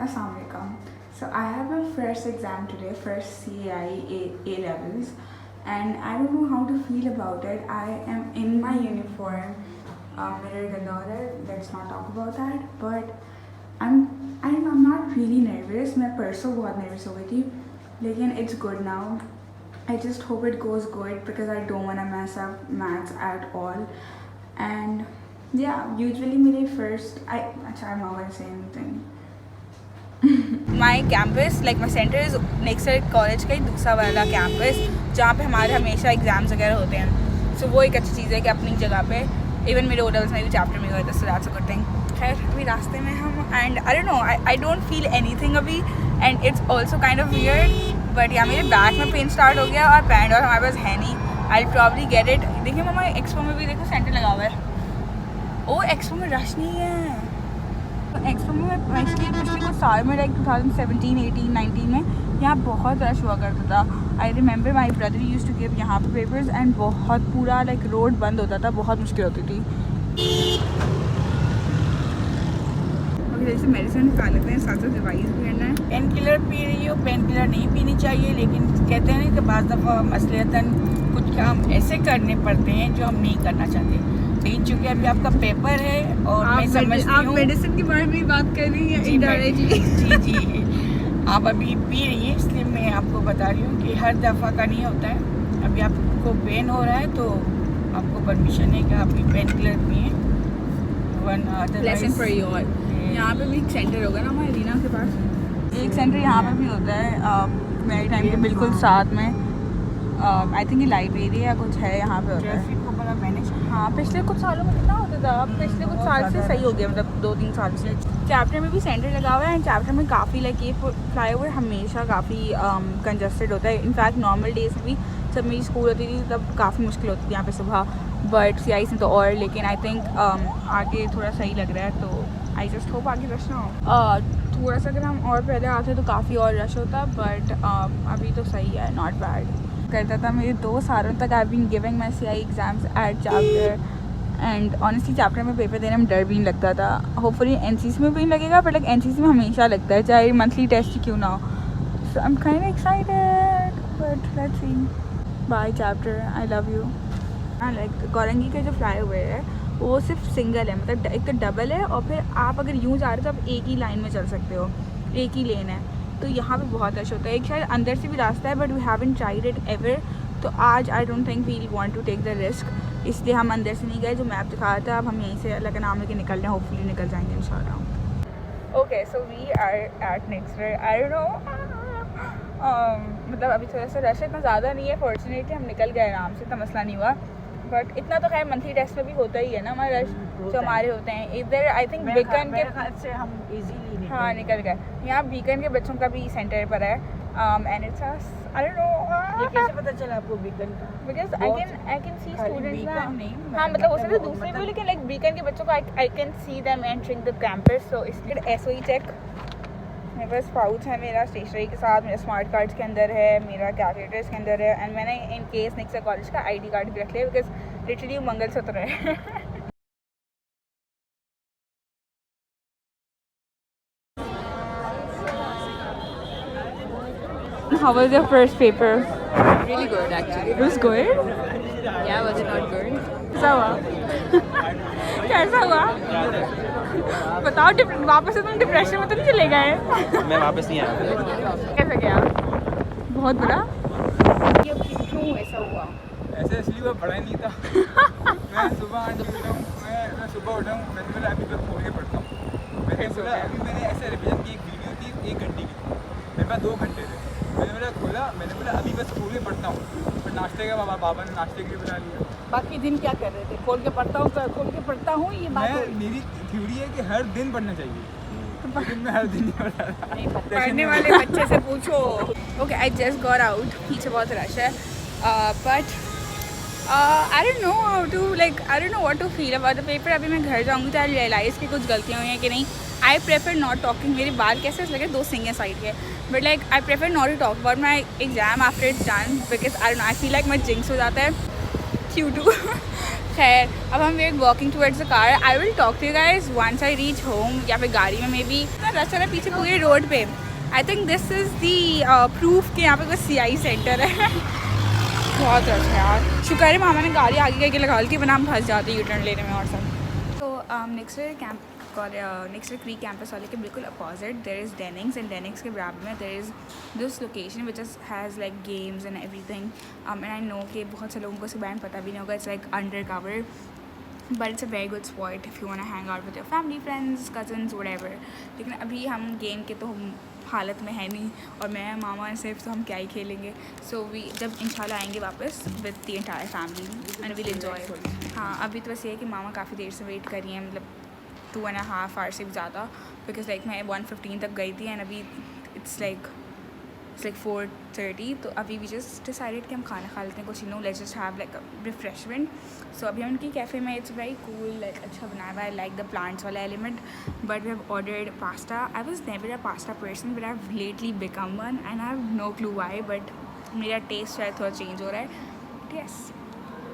Assalamualaikum. So I have my first exam today, first CAI A levels, and I don't know how to feel about it. I am in my uniform. मेरा गंदा है. Let's not talk about that. But I'm not really nervous. मैं परसों बहुत nervous हो गई थी, लेकिन it's good now. I just hope it goes good because I don't wanna mess up maths at all. And yeah, usually मेरे first I'm not gonna say anything. My campus, like my center is next to college का ही दूसरा वाला campus जहाँ पे हमारे हमेशा exams वगैरह होते हैं. So वो एक अच्छी चीज़ है कि अपनी जगह पे इवन मेरे O-levels में भी चैप्टर में हुआ था, so that's a good thing. खैर अभी रास्ते में हम and I don't know, I don't feel anything अभी and it's also kind of weird, but yeah मेरे बैक में पेन स्टार्ट हो गया और पैंड और हमारे पास है नहीं. I'll probably get it. देखिए मामा एक्सपो में भी देखो सेंटर लगा हुआ है. ओ एक्सपो में रश नहीं है. एक्सपो में एक्चुअली पिछले कुछ साल में लाइक 2017, 18, 19 में यहाँ बहुत रश हुआ करता था. I remember my brother used to give यहाँ पे पेपर्स एंड बहुत पूरा लाइक रोड बंद होता था, बहुत मुश्किल होती थी. जैसे मेडिसिन खा लेते हैं, साथ साथ दवाई भी करना है. पेन किलर पी रही हो, पेन किलर नहीं पीनी चाहिए, लेकिन कहते हैं कि बाज़ दफ़ा मसलतन कुछ काम ऐसे करने पड़ते हैं जो हम नहीं करना चाहते. लेकिन चूँकि अभी आपका पेपर है और मैं समझती हूँ आप मेडिसिन के बारे में बात कर रही हैं इनडायरेक्टली. जी आप अभी पी रही हैं, इसलिए मैं आपको बता रही हूँ कि हर दफ़ा का नहीं होता है. अभी आपको पेन हो रहा है तो आपको परमिशन है कि आप पेन किलर पिए. Lesson for you all. यहाँ पे भी एक सेंटर होगा ना हमारे रीना के पास. एक सेंटर यहाँ पे भी होता है मेरे टाइम के बिल्कुल साथ में. आई थिंक ये लाइब्रेरी या कुछ है यहाँ पे होता है. ट्रैफिक को बड़ा मैनेज. हाँ पिछले कुछ सालों में कितना होता था, अब पिछले कुछ साल से सही हो गया, मतलब 2-3 साल से. चैप्टर में भी सेंटर लगा हुआ है एंड चैप्टर में काफ़ी लाइक ये फ्लाईओवर हमेशा काफ़ी कंजस्टेड होता है. इनफैक्ट नॉर्मल डेज में भी जब मेरी स्कूल होती थी तब काफ़ी मुश्किल होती थी यहाँ पे सुबह, बट CI से तो और. लेकिन आई थिंक आगे थोड़ा सही लग रहा है, तो आई जस्ट होप आगे रश ना हो. थोड़ा सा अगर हम और पहले आते तो काफ़ी और रश होता, बट अभी तो सही है, नॉट बैड. करता था मेरे 2 सालों तक. I been giving my CI exams at chapter and honestly chapter में पेपर देने में डर भी नहीं लगता था. होपफुली NCC में भी नहीं लगेगा, बट लाइक NCC में हमेशा लगता है, चाहे मंथली टेस्ट क्यों ना हो. So I am kind excited, but let's see. Bye chapter, I love you. हाँ लाइक गौरंगी का जो फ्लाईओवर है वो सिर्फ सिंगल है, मतलब एक तो डबल है और फिर आप अगर यूँ जा रहे हो तो आप एक ही लाइन में चल सकते हो, एक ही लेन है. तो यहाँ पे बहुत रश होता है. एक शायद अंदर से भी रास्ता है, but we haven't tried it ever. तो आज I don't think we want to take the risk, इसलिए हम अंदर से नहीं गए. जो मैप दिखा रहा था, अब हम यहीं से अल्लाह का नाम लेके निकल रहे हैं. होपफुली निकल जाएंगे इंशाल्लाह. Okay so we are at next. I don't know, मतलब अभी थोड़ा सा रश इतना ज़्यादा नहीं है. फॉर्चुनेटली हम निकल गए आराम से, इतना मसला नहीं हुआ. बट इतना तो खैर मंथली टेस्ट में भी होता ही है ना हमारा रश जो हमारे होते हैं इधर. आई थिंक बीकन के से हम इजीली हाँ निकल गए. यहाँ बीकन के बच्चों का भी सेंटर पर है and it's I don't no. ये कैसे पता चला आपको बीकन का? Because I can C students ना. नहीं, हाँ मतलब हो सकता है दूसरे भी, लेकिन लाइक बीकन के बच्चों को I can see them entering the campus. So इसलिए SOE चेक. मेरे पास पाउच है मेरा स्टेशनरी के साथ, मेरा स्मार्ट कार्ड्स के अंदर है, मेरा कैलकुलेटर्स के अंदर है, एंड मैंने इन केस नेक्स्ट कॉलेज का ID कार्ड भी रख लिया बिकॉज लिटरली मंगलसूत्र है. How was your first paper? Really good, actually. It was good. Yeah, was it not good? कैसा हुआ? कैसा हुआ? बताओ. वापस से तुम डिप्रेशन में तो नहीं चले गए? मैं वापस नहीं आया. कैसा गया? बहुत बुरा. ये क्यों ऐसा हुआ? ऐसे इसलिए मैं पढ़ा ही नहीं था. मैं सुबह उठा हूँ मैंने अभी तक खोल के पढ़ता हूँ. मैंने बोला अभी मैंने ऐसे रिविजन की एक वीडियो थी 1 घंटे की, मेरे पास 2 घंटे थे. मैंने खोला, मैंने बोला अभी बस खोल के पढ़ता हूँ. फिर नाश्ते का बाबा ने नाश्ते के लिए बना लिया. बाकी दिन क्या कर रहे थे? खोल के पढ़ता हूँ ये बात. मेरी थ्योरी है कि हर दिन पढ़ना चाहिए, लेकिन मैं हर दिन नहीं पढ़ रहा. पढ़ने वाले बच्चे से पूछो. Okay I just got out. पीछे बहुत रश है, but I don't know how to like I don't know what to feel about the paper. अभी मैं घर जाऊँगी तो आई रियलाइज़ कि कुछ गलतियाँ हुई हैं कि नहीं. I prefer not talking. मेरे बाल कैसे लगे 2 सिंगल साइड के, but like I prefer not to talk about my exam after it's done because I don't know I feel like मैं जिंक्स हो जाता है. Q2 खैर अब हम were walking towards the car. I will talk to you guys once I reach home, या फिर गाड़ी में मे बी. रश है पीछे पूरे रोड पे. I think this is the proof कि यहाँ पे कोई CI सेंटर है. बहुत रश है यार. शुक्र है मामा ने गाड़ी आगे करके लगा ली थी, वरना हम फंस जाते यू टर्न लेने में और सब. तो नेक्स्ट क्री कैंपस वाले के बिल्कुल opposite there is Dennings, and Dennings के बराबर में there is this location which has like games and everything. And I know कि बहुत से लोगों को इसके बारे में पता भी नहीं होगा. It's like under cover, but it's a very good spot if you want to hang out with your family, friends, cousins, whatever. लेकिन अभी हम गेम के तो हम हालत में है नहीं, और मैं मामा सिर्फ, तो हम क्या ही खेलेंगे. सो वी जब इंशाल्लाह आएंगे वापस with the entire family and will enjoy. हाँ, अभी तो बस ये है कि मामा काफ़ी देर से वेट कर रही हैं, मतलब 2.5 आवर से भी ज़्यादा, बिकॉज लाइक मैं 1:15 तक गई थी एंड अभी इट्स लाइक 4:30. तो अभी वी जस्ट डिसाइडेड कि हम खाना खा लेते हैं कुछ. Let's just have like a refreshment. So अभी हम उनकी कैफ़े में, इट्स वेरी कूल, लाइक अच्छा बनाया हुआ है, लाइक द प्लांट्स वाला element. But we have ordered pasta. I was never a pasta person, but I have lately become one and I have no clue why, but मेरा taste शायद थोड़ा change हो रहा है. यस,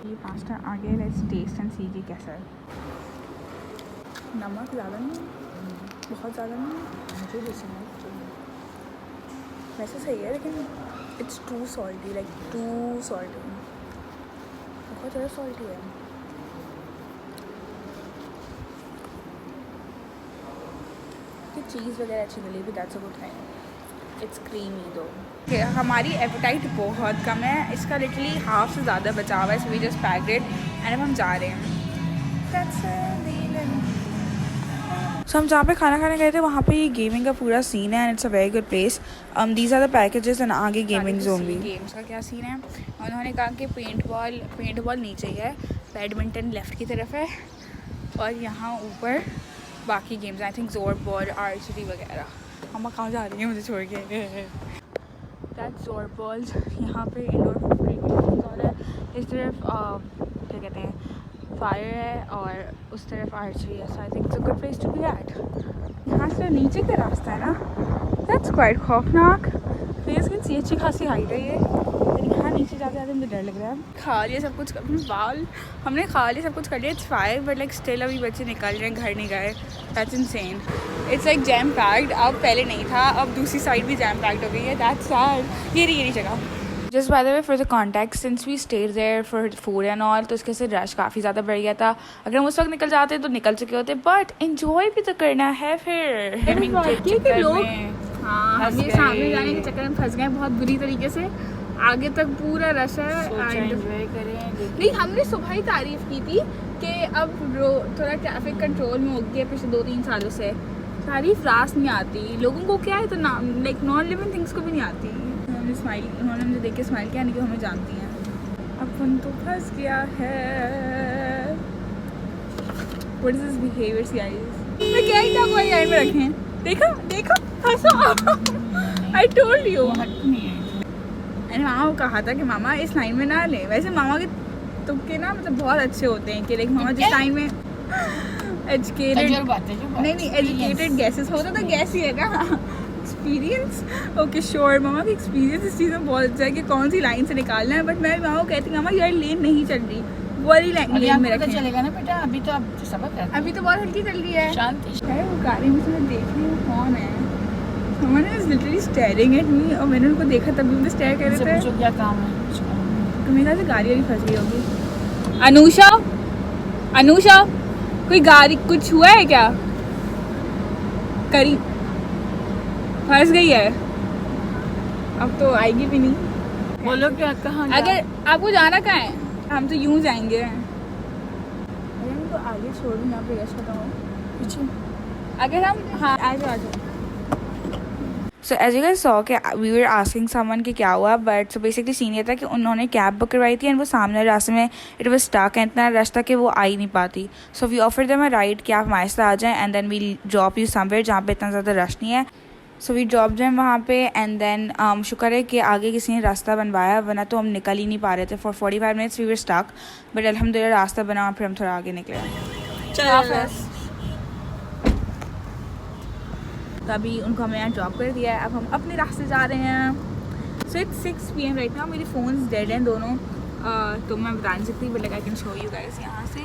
ये pasta आ गया. Let's test and सी कि कैसा है. नमक ज़्यादा नहीं, बहुत ज़्यादा नहीं, मुझे भी वैसे सही है, लेकिन it's too salty, like too salty, बहुत ज़्यादा सॉल्टी है. कि चीज़ वगैरह अच्छी मिली भी, that's a good thing. It's creamy दो. हमारी एपेटाइट बहुत कम है, इसका लिटरली हाफ से ज़्यादा बचा हुआ है. So we just packed it and अब हम जा रहे हैं. दैट्स सो हम जहाँ पे खाना खाने गए थे वहाँ पे ये गेमिंग का पूरा सीन है, and it's a very good place. These are the packages and आगे गेमिंग जोन भी. गेम्स का क्या सीन है, उन्होंने कहा कि पेंट बॉल नीचे ही है, बैडमिंटन लेफ्ट की तरफ है, और यहाँ ऊपर बाकी गेम्स. आई थिंक जोर बॉल, आर्चरी वगैरह. हम कहाँ जा रही हैं मुझे छोड़ के. दैट्स जोर बॉल्स. यहाँ पे इंडोर है, इस तरफ क्या कहते हैं फायर है, और उस तरफ आर्चरी है. So I think it's a good place to be at. यहाँ से नीचे का रास्ता है ना, दैट्स क्वाइट खौफनाक. फेस की अच्छी खासी हाइट है ये, लेकिन यहाँ नीचे जाते जाते मुझे डर लग रहा है. खा लिया सब कुछ, हमने खा लिया सब कुछ कर लिया. इट्स 5 बट लाइक स्टिल अभी बच्चे निकल रहे हैं, घर नहीं गए. That's insane. It's like jam packed. अब पहले नहीं था, अब दूसरी साइड भी जैम पैक्ड हो गई है. That's sad. ये रही जगह. Just by the way for the context, since we stayed there for food and all, तो इसके से रश काफ़ी ज़्यादा बढ़ गया था. अगर हम उस वक्त निकल जाते तो निकल चुके होते, बट एंजॉय भी तो करना है. फिर लोग हाँ, हम ये सामने जाने के चक्कर में फंस गए बहुत बुरी तरीके से. आगे तक पूरा रश है. नहीं, हमने सुबह ही तारीफ़ की थी कि अब थोड़ा ट्रैफिक कंट्रोल में हो गया पिछले 2-3 सालों से. तारीफ रास नहीं आती लोगों को. क्या है तो लाइक नॉन लिविंग थिंग्स को भी नहीं आती. उन्होंने मुझे देख के स्माइल किया, नहीं कि हमें जानती हैं. अपन तो फंस गया है. What is this behaviour guys? मैं क्या ही था कोई में रखें. देखा फंसो. I told you. मैंने मामा को कहा था कि मामा इस लाइन में ना ले. वैसे मामा के तुक्के ना मतलब बहुत अच्छे होते हैं कि लाइक मामा जिस टाइम में एजुकेटेड नहीं एजुकेटेड गैसेस होता तो गैस ही है ना. एक्सपीरियंस. ओके श्योर, मामा का एक्सपीरियंस इस चीज़ में बहुत अच्छा है कि कौन सी लाइन से निकालना है. बट मैं मामा को कहती हूँ मामा यार लेन नहीं चल रही, वो वाली लेन में रखें. चलेगा ना बेटा, अभी तो अब सबक है. अभी तो बहुत हल्की चल रही है. शांति है वो गाड़ी में से मैं देख रही हूँ कौन है. Soman is literally staring at me, और मैंने उनको देखा तभी मुझे स्टेयर कर रहे थे. क्या काम है? तो मेरे ख्याल से गाड़ी वाली फंस गई होगी. अनुषा कोई गाड़ी कुछ हुआ है क्या? करी फंस गई है, अब तो आएगी भी नहीं. बोलो क्या कहाँ? अगर आपको जाना कहाँ है? हम तो यूं जाएंगे. अगर हम तो आगे छोड़ दूँ यहाँ पे रश खत्म हो पीछे. अगर हम हाँ आ जाओ. So as you guys saw कि वी वर आस्किंग समवन कि क्या हुआ, बट सो बेसिकली सीन ये था कि उन्होंने कैब बुक करवाई थी एंड वो सामने रास्ते में इट वाज स्टक एंड इतना रश था कि वो आ ही नहीं पाती. So we offer them a ride कि आप हमारे साथ आ जाएं and then we drop you somewhere जहाँ पे इतना ज़्यादा रश नहीं है. सो वी ड्रॉप देम वहाँ पे एंड देन शुक्र है कि आगे किसी ने रास्ता बनवाया, वरना तो हम निकल ही नहीं पा रहे थे. For 45 minutes we were stuck, but अल्हम्दुलिल्लाह रास्ता बना, फिर हम थोड़ा आगे निकले. तो अभी उनको हमें यहाँ ड्रॉप कर दिया है, अब हम अपने रास्ते जा रहे हैं. So it's 6 PM right now. मेरे फ़ोन्स डेड हैं दोनों. तो मैं बता नहीं सकती, but like I can show you guys यहाँ से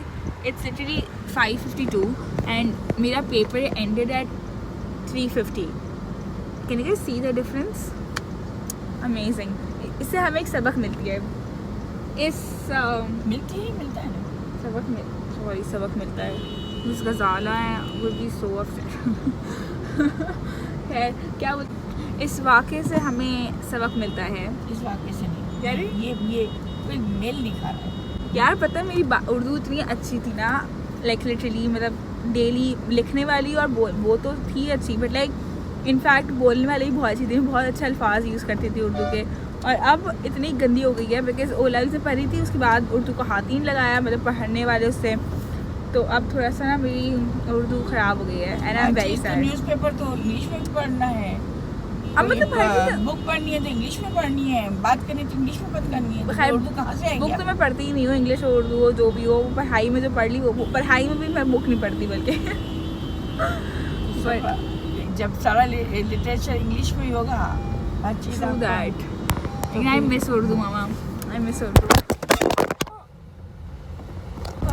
इट्स लिटरली 5:52 एंड मेरा paper ended at 3:50. Can you guys see the difference? Amazing. इससे हमें एक सबक मिलती है. मिलता है ना. सबक मिलता है. जिस गजाला है वो भी सो अपसेट. खैर क्या इस वाक़े से हमें सबक मिलता है. इस वाक़े से नहीं यार ये कोई मेल नहीं खा रहा है यार. पता है मेरी उर्दू इतनी अच्छी थी ना, लाइक लिटरली मतलब डेली लिखने वाली, और वो तो थी अच्छी, बट लाइक इनफैक्ट बोलने वाली भी बहुत अच्छी थी. बहुत अच्छे अल्फाज यूज़ करती थी उर्दू के. और अब इतनी गंदी हो गई है बिकॉज ओ लेवल से पढ़ी थी, उसके बाद उर्दू को हाथ ही नहीं लगाया मतलब पढ़ने वाले उससे. तो अब थोड़ा सा ना मेरी उर्दू ख़राब हो गई है and I am very sad. Newspaper तो इंग्लिश में पढ़ना है. अब मतलब बुक पढ़नी है तो इंग्लिश में पढ़नी है, बात करनी है तो इंग्लिश में बात करनी है. खैर, उर्दू कहाँ से आएगी? बुक तो मैं पढ़ती ही नहीं हूँ, इंग्लिश और उर्दू हो जो भी हो. पढ़ाई में जो पढ़ ली वो पढ़ाई में भी मैं बुक नहीं पढ़ती बल्कि. जब सारा लिटरेचर इंग्लिश में ही होगा हर चीज़. True that. लेकिन I miss Urdu mama. I miss Urdu.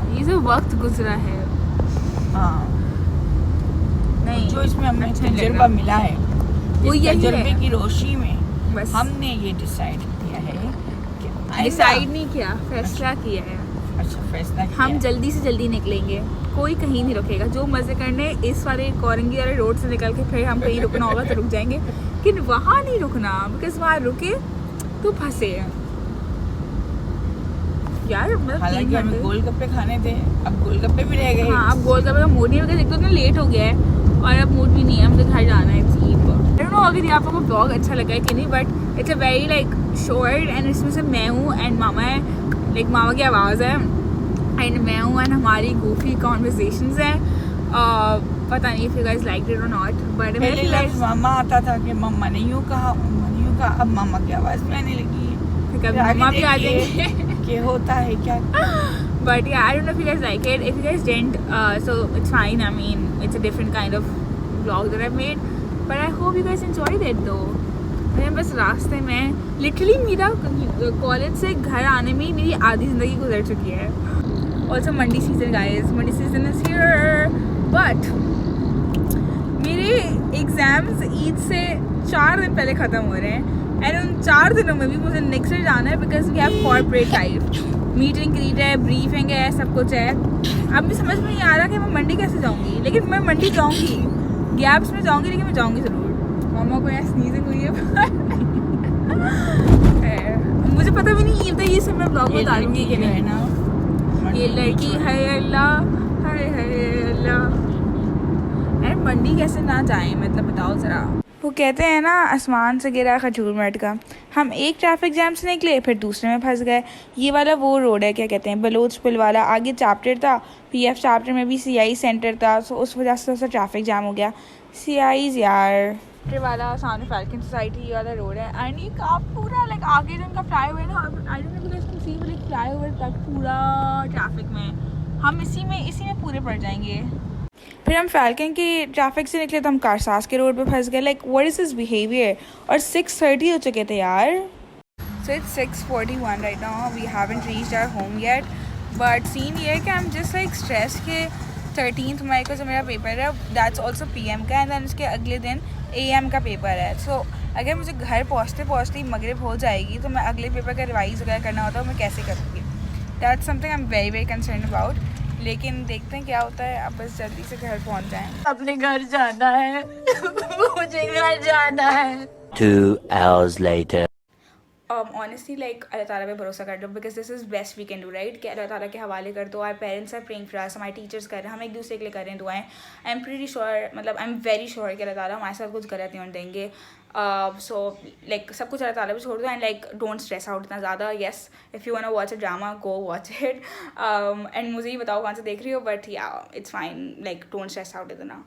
ये जो वक्त गुजरा है, हाँ, नहीं जो इसमें हमें अच्छा नहीं लग तजुर्बा रहा. मिला है, वो इस यही तजुर्बे है. की रोशनी में बस हमने ये डिसाइड किया है कि आइंदा- डिसाइड नहीं किया, फैसला किया है. अच्छा फैसला किया. हम जल्दी से जल्दी निकलेंगे, कोई कहीं नहीं रुकेगा. जो मज़े करने इस वाले कोरंगी वाले रोड से निकल के फिर हम कहीं रुकना होगा तो रुक जाएंगे, लेकिन वहाँ नहीं रुकना बिकॉज वहाँ रुके तो फंसे. यार मतलब हालांकि 3 हमें घंटे. गोलगप्पे खाने थे, अब गोलगप्पे भी रह गए. हाँ अब गोलगप्पे का मूड नहीं है बिकॉज एक तो इतना लेट हो गया है और अब मूड भी नहीं है. मुझे घर जाना है. आई डोंट नो अगर ये आप लोगों को ब्लॉग अच्छा लगा है कि नहीं, but it's a very like short and इसमें से मैं हूँ एंड मामा है. लाइक मामा की आवाज़ है एंड मैं हूँ एंड हमारी गोफी कॉन्वर्सेशंस हैं. पता नहीं if you guys liked it or not, but पहले लफ्ज़ मामा आता था कि मम्मा ने यूँ कहा, अब मामा की आवाज़ भी आने लगी है. कभी आगे मामा भी आ देखिए जाएंगे. कि होता है क्या. But yeah, I don't know if you guys like it. If you guys didn't, so it's fine. I mean, it's a different kind of vlog that I've made. But I hope you guys enjoyed it though. मैं बस रास्ते में literally मेरा college से घर आने में ही मेरी आधी ज़िंदगी गुजर चुकी है. Also Mandi season guys, Mandi season is here. But मेरे एग्ज़ाम्स ईद से 4 दिन पहले ख़त्म हो रहे हैं एंड उन 4 दिनों में भी मुझे नेक्स्ट डे जाना है because we have corporate life. Meeting greet है, ब्रीफिंग है, सब कुछ है. अब भी समझ में नहीं आ रहा कि मैं मंडी कैसे जाऊंगी, लेकिन मैं मंडी जाऊंगी. गैप्स में जाऊंगी लेकिन मैं जाऊंगी ज़रूर. मामा को यहाँ स्नीजिंग हुई है. मुझे पता भी नहीं था ये सब मैं ब्लॉग में डालूंगी कि नहीं. ना ये लड़की है अल्लाह, हाय अल्लाह. यार मंडी कैसे ना जाएं मतलब बताओ ज़रा. वो कहते हैं ना आसमान से गिरा खजूर मट का. हम एक ट्रैफिक जैम से निकले फिर दूसरे में फंस गए. ये वाला वो रोड है क्या कहते हैं बलोच पुल वाला. आगे चैप्टर था, पीएफ चैप्टर में भी सीआई सेंटर था, सो उस वजह से ट्रैफिक जैम हो गया. सीआईज यार. वाला सामने फैल्कन सोसाइटी वाला रोड है एंड ये का पूरा लाइक आगे जो उनका फ्लाईओवर है ना, I don't know if you see like flyover तक पूरा ट्रैफिक में. हम इसी में पूरे पड़ जाएंगे. फिर हम फैल्कन की ट्रैफिक से निकले तो हम कारसास के रोड पे फंस गए. Like what is this behaviour. और 6:30 हो चुके थे यार. So it's 6:41 right now. We haven't reached our home yet. But scene ये है कि I am just like stress के 13 मई को जो मेरा पेपर है दैट्स ऑल्सो PM का एंड देन उसके अगले दिन AM का पेपर है. सो अगर मुझे घर पहुँचते ही मगरिब हो जाएगी तो मैं अगले पेपर का रिवाइज़ वगैरह करना होता है मैं कैसे करूँगी. That's something I am very very concern about. लेकिन देखते हैं क्या होता है. अब बस जल्दी से घर पहुंच जाएं. अपने घर जाना है. मुझे घर जाना है. 2 hours later. Honestly like अल्लाह ताला पे भरोसा कर लो because this is best we can do right. कि अल्लाह ताला के हवाले कर दो. Our parents are praying for us, हमारे टीचर्स कर रहे हैं, हम एक दूसरे के लिए कर रहे हैं दुआएं. आई एम प्रीटी श्योर मतलब आई एम वेरी श्योर कि अल्लाह ताला हमारे साथ कुछ गलत नहीं होने देंगे. सो लाइक सब कुछ अल्लाह ताला पे छोड़ दो and like don't stress out इतना ज़्यादा. Yes if you want to watch a drama go watch it. And मुझे ही बताओ कौन सा देख रही हो. बट या it's fine. Like don't stress out इतना.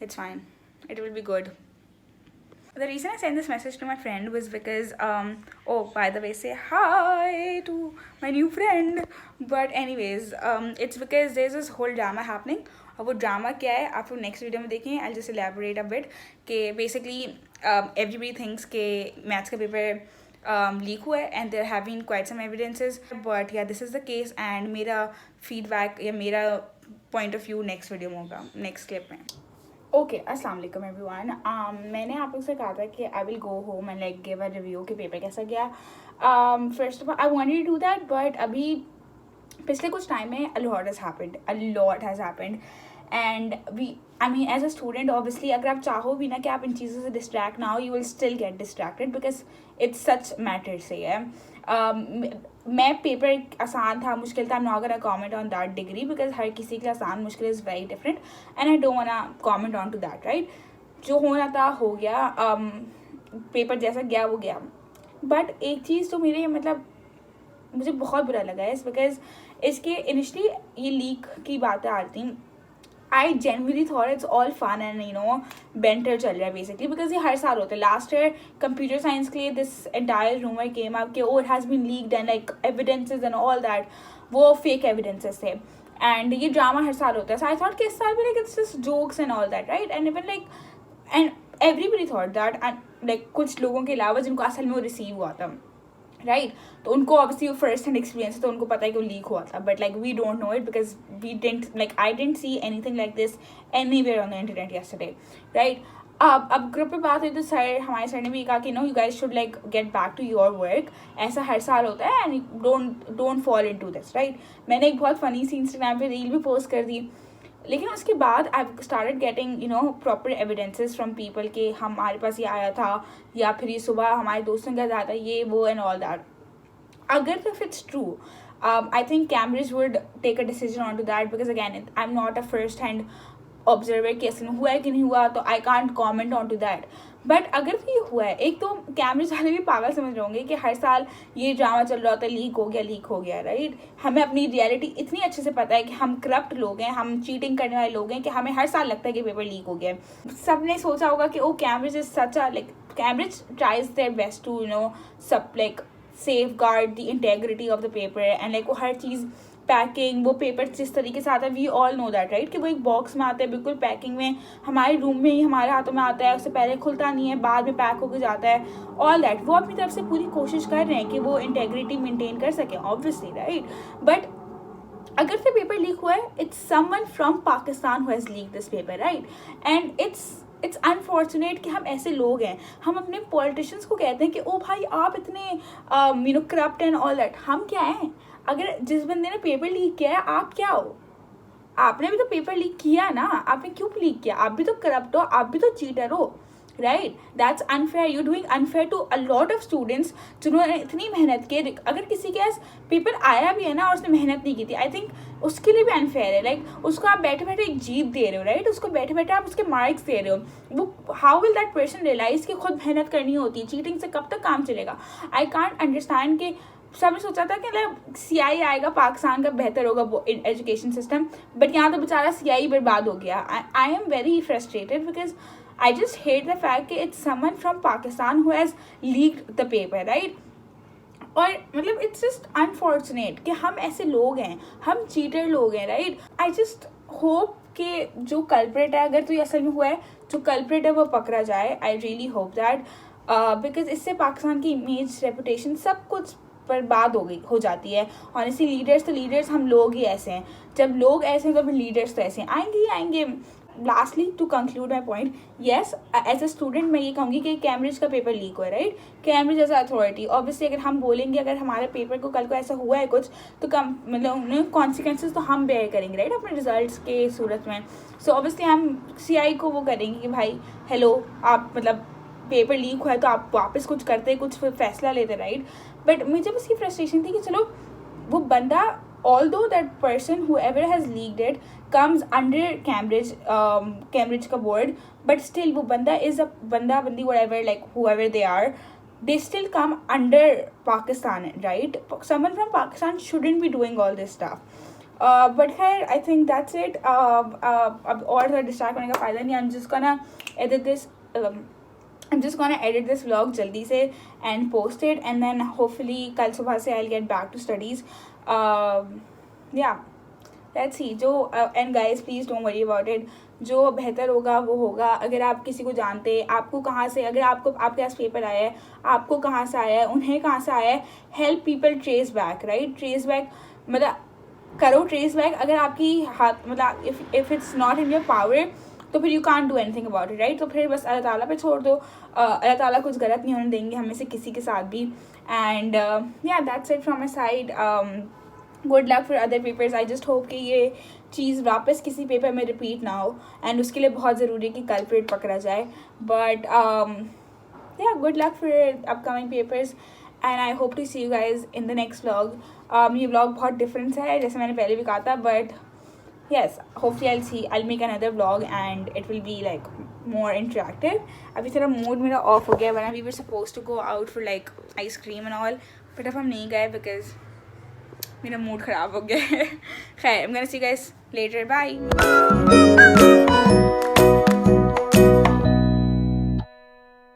It's fine. It will be good. The reason I sent this message to my friend was because, oh, by the way, say hi to my new friend. But anyways, it's because there's this whole drama happening. और वो drama क्या है आप लोग next video में देखें. I'll just elaborate a bit. कि basically everybody thinks कि मैथ्स का पेपर लीक हुआ है and there have been quite some evidences, but yeah this is the case and मेरा फीडबैक या मेरा point of view next video में होगा, नेक्स्ट क्लिप में. ओके, अस्सलाम वालेकुम एवरीवन. मैंने आप लोग से कहा था कि I will go home and like give a review कि पेपर कैसा गया. First of all I wanted to do that, but अभी पिछले कुछ टाइम में a lot has happened and I mean as a student obviously अगर आप चाहो भी ना कि आप इन चीज़ों से डिस्ट्रैक्ट ना हो, you will still get distracted because it's such matters से है. मैं पेपर आसान था मुश्किल था, I'm not gonna comment on that degree because हर किसी के लिए आसान मुश्किल is very different and I don't wanna comment on to that, right? जो होना था हो गया, पेपर जैसा गया वो गया. बट एक चीज़ तो मेरे मतलब मुझे बहुत बुरा लगा है इस बिकॉज इसके इनिशली ये लीक की बातें आ रही थी. I genuinely thought it's all fun and you know banter चल रहा है बेसिकली बिकॉज ये हर साल होता है. लास्ट ईयर कंप्यूटर साइंस के लिए this entire rumour came up कि oh it has been leaked and like evidences and all that, वो फेक एविडेंसेस थे एंड ये ड्रामा हर साल होता है. सो आई थॉट कि इस साल भी like it's just jokes and all that, right? And even like and everybody thought that and like कुछ लोगों के अलावा जिनको असल में वो रिसीव हुआ था, राइट? तो उनको ऑब्वियसली वो फर्स्ट हैंड एक्सपीरियंस है तो उनको पता है कि वो लीक हुआ था, but like we don't know it because we didn't like I didn't see anything like this anywhere on the internet yesterday, right? अब ग्रुप पे बात हुई तो हमारे सर ने भी कहा कि no you guys should like get back to your work, ऐसा हर साल होता है and don't fall into this, right? मैंने एक बहुत फनी सी इंस्टाग्राम पे रील भी पोस्ट कर दी, लेकिन उसके बाद I started getting you know proper evidences from people कि हमारे पास ये आया था या फिर ये सुबह हमारे दोस्तों के साथ आया था, ये वो एंड ऑल दैट. अगर if it's true, I think Cambridge would take a decision onto that because again I'm not a first hand observer कि ऐसे हुआ है कि नहीं हुआ तो I can't comment onto that. But अगर ये हुआ है, एक तो कैम्ब्रिज वाले भी पागल समझ रहे होंगे कि हर साल ये ड्रामा चल रहा होता है लीक हो गया, राइट? हमें अपनी रियलिटी इतनी अच्छे से पता है कि हम करप्ट लोग हैं, हम चीटिंग करने वाले लोग हैं कि हमें हर साल लगता है कि पेपर लीक हो गया है. सब ने सोचा होगा कि oh Cambridge is such a like Cambridge tries their best to you know सब like safeguard the integrity of the paper and like वो हर चीज़ पैकिंग, वो पेपर जिस तरीके से आता है we all know that, right? कि वो एक बॉक्स में आता है बिल्कुल पैकिंग में, हमारे रूम में ही हमारे हाथों में आता है, उससे पहले खुलता नहीं है, बाद में पैक होकर जाता है, ऑल दैट. वो अपनी तरफ से पूरी कोशिश कर रहे हैं कि वो इंटेग्रिटी मेंटेन कर सकें ऑब्वियसली, राइट? बट अगर से पेपर लीक हुआ है it's someone from Pakistan who has leak this paper, right? And it's unfortunate कि हम ऐसे लोग हैं, हम अपने पॉलिटिशियंस को कहते हैं कि ओ भाई आप इतने you know corrupt and all that. हम क्या हैं? अगर जिस बंदे ने पेपर लीक किया है आप क्या हो? आपने भी तो पेपर लीक किया ना, आपने क्यों लीक किया? आप भी तो करप्ट हो, आप भी तो चीटर हो, right? That's unfair. You doing unfair to a lot of students जिन्होंने इतनी मेहनत की. अगर किसी के पास पेपर आया भी है ना और उसने मेहनत नहीं की थी, आई थिंक उसके लिए भी अनफेयर है. लाइक उसको आप बैठे बैठे एक जीत दे रहे हो, राइट? उसको बैठे बैठे आप उसके मार्क्स दे रहे हो. वो how will that person realise कि खुद मेहनत करनी होती है? चीटिंग से कब तक काम चलेगा? आई कांट अंडरस्टैंड कि सबने सोचा था कि मतलब CI आएगा पाकिस्तान का बेहतर होगा एजुकेशन सिस्टम, बट यहाँ तो बेचारा CI बर्बाद हो गया. I am very frustrated because I just hate the fact कि it's someone from Pakistan who has leaked the paper, right? और मतलब it's just unfortunate कि हम ऐसे लोग हैं, हम चीटर लोग हैं, right? I just hope कि जो कल्प्रेट है, अगर तो ये असल में हुआ है, जो कल्प्रेट है वो पकड़ा जाए. I really hope that because इससे पाकिस्तान की इमेज, रेपुटेशन सब कुछ बर्बाद हो जाती है. ऑनेस्टली लीडर्स हम लोग ही ऐसे हैं. जब लोग ऐसे हैं तो लीडर्स तो ऐसे हैं, आएंगे. Lastly to conclude my point, yes as a student मैं ये कहूँगी कि कैम्ब्रिज का पेपर लीक हुआ है, right? Cambridge as authority obviously अगर हम बोलेंगे अगर हमारे पेपर को कल को ऐसा हुआ है कुछ तो कम मतलब कॉन्सिक्वेंसेज तो हम बेयर करेंगे, राइट? अपने रिजल्ट्स के सूरत में. सो ऑब्वियसली हम CI को वो करेंगे कि भाई हेलो आप मतलब पेपर लीक हुआ है तो आप वापस कुछ करते, कुछ फैसला लेते, राइट? बट मुझे बस ये फ्रस्ट्रेशन थी कि चलो वो बंदा although that person whoever has leaked it comes under Cambridge का board, but still वो बंदा is a बंदी whatever like whoever they are, they still come under Pakistan, right? Someone from Pakistan shouldn't be doing all this stuff. But खैर I think that's it. अब और थोड़ा distract होने का फ़ायदा नहीं. I'm just gonna edit this vlog जल्दी से and post it and then hopefully कल सुबह से I'll get back to studies. Yeah, let's see. And guys, please don't worry about it. जो बेहतर होगा वो होगा। अगर आप किसी को जानते, आपको कहाँ से, अगर आपको आपके पास पेपर आया है, आपको कहाँ से आया है, उन्हें कहाँ से आया है, help people trace back, right. Trace back मतलब करो ट्रेस बैक। अगर आपकी हाथ मतलब if it's not in your power तो फिर you can't do anything about it, right. तो फिर बस अल्लाह ताला पे छोड़ दो। अल्लाह ताला कुछ गलत नहीं होने देंगे हमें से किसी के साथ भी। एंड या that's it from my side. Good luck for other papers. I just hope कि ये चीज़ वापस किसी पेपर में रिपीट ना हो, एंड उसके लिए बहुत ज़रूरी है कि कल्प्रिट पकड़ा जाए। But yeah good luck for upcoming papers and I hope to see you guys in the next vlog. ये व्लॉग बहुत डिफरेंट है जैसे मैंने पहले भी कहा था, but yes, hopefully I'll make another vlog and it will be like more interactive. अभी थोड़ा mood मेरा off हो गया, वरना we were supposed to go out for like ice cream and all, but अब हम नहीं गए because मेरा mood ख़राब हो गया है। खैर, I'm gonna see you guys later, bye.